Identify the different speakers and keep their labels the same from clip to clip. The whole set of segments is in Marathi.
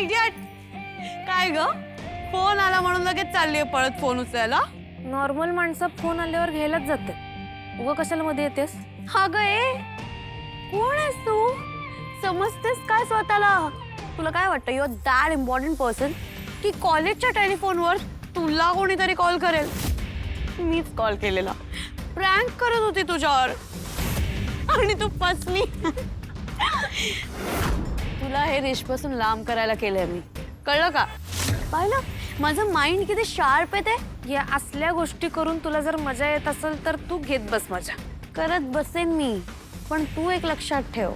Speaker 1: इडियट. काय ग, फोन आला म्हणून लगेच चाललीये पळत फोन उचलायला?
Speaker 2: नॉर्मल माणसं फोन आल्यावर घ्यायलाच जाते. उगा कशाला मध्ये येतेस?
Speaker 1: हा ग ए, कोण आहेस तू? समजतेस काय स्वतःला? तुला काय वाटतं, you are that important person की कॉलेजच्या टेलिफोनवर तुला कोणीतरी कॉल करेल? मीच कॉल केलेला, प्रँक करत होती तुझ्यावर आणि तू फसली. तुला हे रिश्पासून लांब करायला केलंय मी, कळलं का? पाहिलं माझं माइंड किती शार्प आहे ते.
Speaker 2: या असल्या गोष्टी करून तुला जर मजा येत असेल तर तू घेत बस मजा.
Speaker 1: करत बसेन मी, पण तू एक लक्षात ठेव,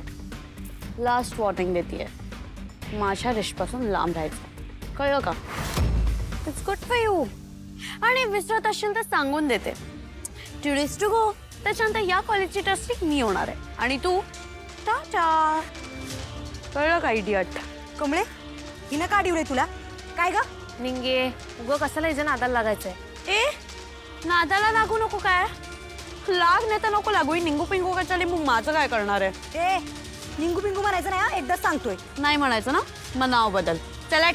Speaker 1: लास्ट वॉर्निंग देतीये, माझ्या रिश्पासून लांब राहायचं, कळलं का? It's good for you. आणि विसरत असेल तर सांगून देते, टुरिस्ट टू गो. त्याच्यानंतर या कॉलेजची ट्रस्टिक मी होणार आहे आणि तू टाटा. कळलं का इडियट?
Speaker 3: कमळे, हिनं का डिवलंय तुला? काय ग?
Speaker 2: निंगे, उगा कशाला इथे नादाला लागायचंय?
Speaker 1: ए, नादाला लागू नको. काय लाग नाही तर नको लागू. निंगू पिंगू का चाले, मग माझं काय करणार आहे?
Speaker 3: ए, निंगू पिंगू म्हणायचं नाही हा, एकदाच सांगतोय.
Speaker 1: नाही म्हणायचं ना, मग नाव बदल. चला.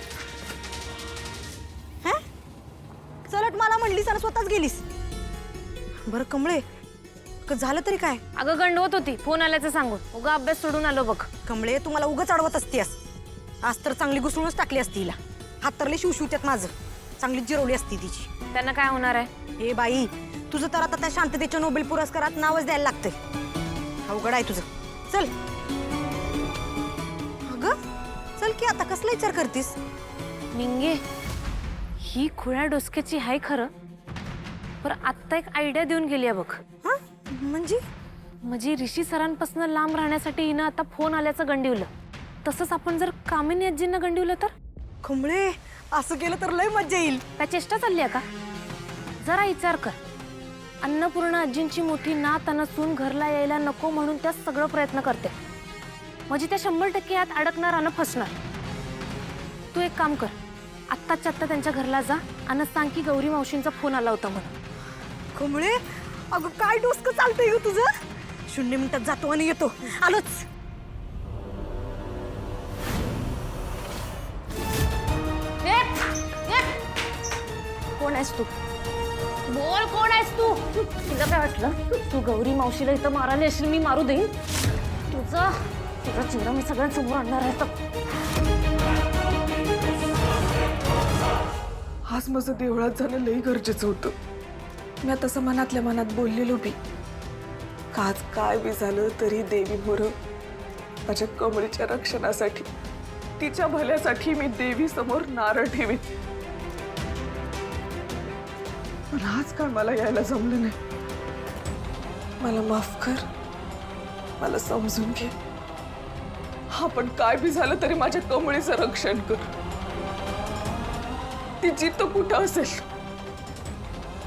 Speaker 3: हा, चलट मला म्हणलीस आणि स्वतःच गेलीस. बरं कमळे, झालं तरी काय?
Speaker 2: अगं गंडवत होती फोन आल्याचं सांगून. उगा अभ्यास सोडून आलो बघ.
Speaker 3: कमळे, तू मला उगाच अडवत असतीस. आज तर चांगली घुसळूनच टाकली असती हिला. हात तरले शिवशिवत्यात माझं, चांगली जिरवली असती तिची.
Speaker 2: त्यांना काय होणार आहे?
Speaker 3: ए बाई, तुझं तर आता त्या शांततेच्या नोबेल पुरस्कारात नावच द्यायला लागतंय. अवघड आहे तुझं. चल अगं, चल की आता. कसला विचार करतीस?
Speaker 2: निंगे, ही खुळ्या डोसक्याची हाय खरं, पर आत्ता एक आयडिया देऊन गेली आहे बघ.
Speaker 3: हा, म्हणजे
Speaker 2: ऋषी सरांपासून लांब राहण्यासाठी हिनं आता फोन आल्याचं गंडिवलं. तसंच आपण जर कामिनी आजींना गंडिवलं तर?
Speaker 3: कमळे, असं केलं तर लय मज्जा येईल.
Speaker 2: काय चेष्टा चालली आहे का? जरा विचार कर. अन्नपूर्णा आजींची मोठी नात आणि सून घरला यायला नको म्हणून त्या सगळं प्रयत्न करते. म्हणजे त्या 100% यात अडकणार आणि फसणार. तू एक काम कर, आत्ताच्या आत्ता त्यांच्या घरला जा आणि सांग की गौरी मावशींचा फोन आला होता म्हणून.
Speaker 3: कमळे, अगं काय डोसकं चालतंय ग तुझं? 0 मिनिटात जातो आणि येतो. आलोच.
Speaker 2: कोण आहेस तू? बोल, कोण आहेस तू? तुला काय वाटलं तू गौरी मावशीला इथं मारायला येशील? मी मारू देईन तुझा चेहरा मी सगळ्यांसमोर आणणार आहे.
Speaker 4: आज माझं देवळात जाणं लई गरजेचं होतं. मी तसं मनातल्या मनात बोललेलो बी. आज काय बी झालं तरी देवी मोर माझ्या कमळीच्या रक्षणासाठी, तिच्या भल्यासाठी मी देवी समोर नारळ ठेवीन. पण आज काय मला यायला जमलं नाही. मला माफ कर, मला समजून घे. हा, पण काय बी झालं तरी माझ्या कमळीचं रक्षण कर. ती जिथं कुठं असेल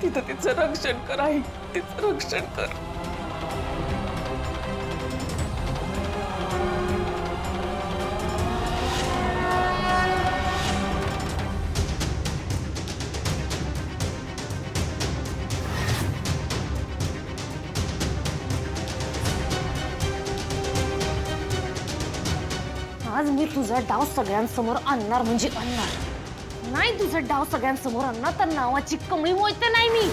Speaker 4: तिथं तिचं रक्षण कर. आई, तिचं रक्षण कर.
Speaker 2: आज मी तुझा डाव सगळ्यांसमोर आणणार म्हणजे आणणार. नाही तुझा डाव सगळ्यांसमोर आणणार तर नावाची कमळी मोजते नाही मी.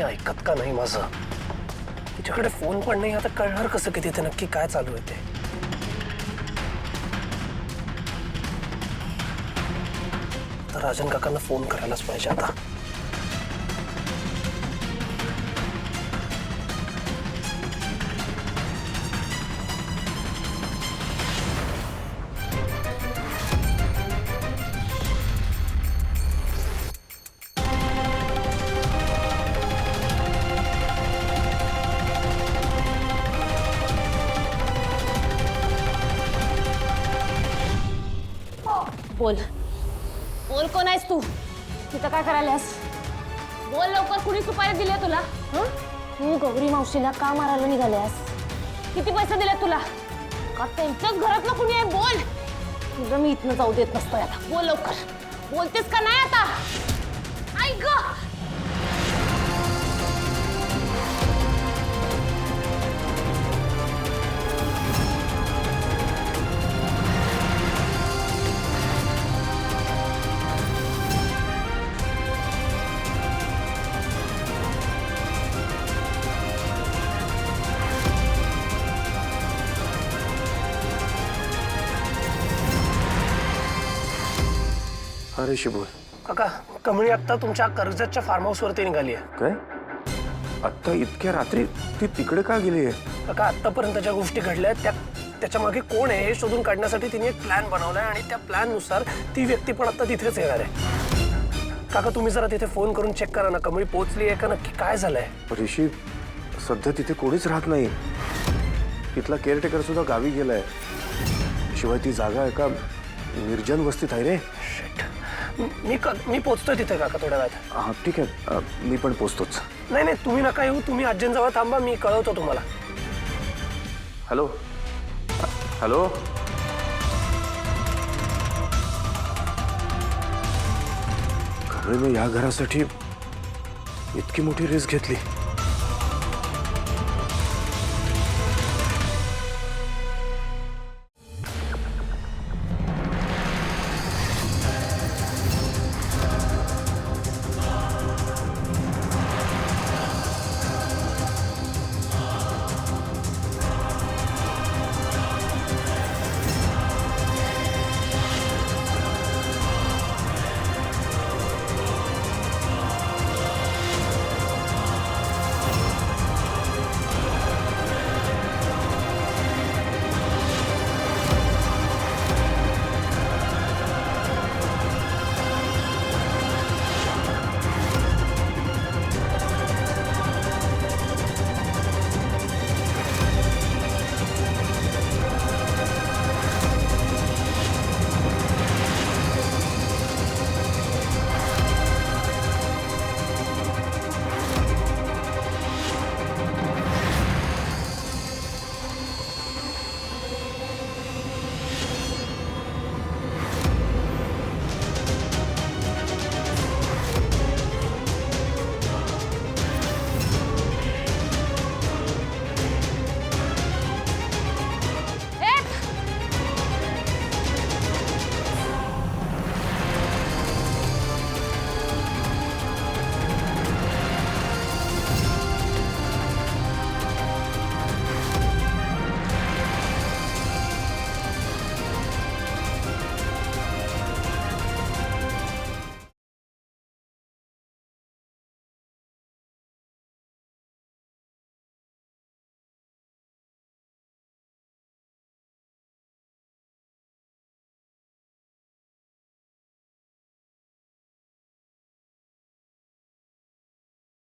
Speaker 5: ऐकत का नाही माझं? तिच्याकडे फोन पण नाही. आता कळणार कसं की तिथे नक्की काय चालू आहे ते? तर राजन काकांना फोन करायलाच पाहिजे आता.
Speaker 2: बोल बोल, कोण आहेस तू? तिथं काय करायलास? बोल लवकर, कुणी सुपारी दिली तुला? हं? तू गौरी मावशीला का मारायला निघाल्यास? किती पैसे दिले तुला? का त्यांच्याच घरातलं कुणी आहे? बोल. तुझं मी इथनं जाऊ देत नसतोय आता. बोल लवकर. बोलतेस का नाही आता? ऐक ग.
Speaker 6: अरे शिबोल,
Speaker 5: काका, कमळी आता तुमच्या कर्जतच्या फार्म हाऊस वरती निघाली आहे.
Speaker 6: काय आत्ता इतक्या रात्री ती तिकडे का गेली आहे?
Speaker 5: काका, आतापर्यंत ज्या गोष्टी घडल्या त्याच्या मागे कोण आहे हे शोधून काढण्यासाठी तिने एक प्लॅन बनवलाय आणि त्या प्लॅन नुसार ती व्यक्ती पण आता तिथेच येणार आहे. काका, तुम्ही जरा तिथे फोन करून चेक करा ना, कमळी पोहोचली आहे का, नक्की काय झालंय?
Speaker 6: ऋषी, सध्या तिथे कोणीच राहत नाही. तिथला केअरटेकर सुद्धा गावी गेलाय. शिवाय ती जागा एका निर्जन वस्तीत आहे रे.
Speaker 5: मी पोहोचतोय तिथे काका थोड्या वेळात.
Speaker 6: हा ठीक आहे, मी पण पोचतोच.
Speaker 5: नाही, तुम्ही नका येऊ, तुम्ही आजींजवळ थांबा, मी कळवतो तुम्हाला.
Speaker 6: हॅलो हॅलो, कमळीने या घरासाठी इतकी मोठी रिस्क घेतली.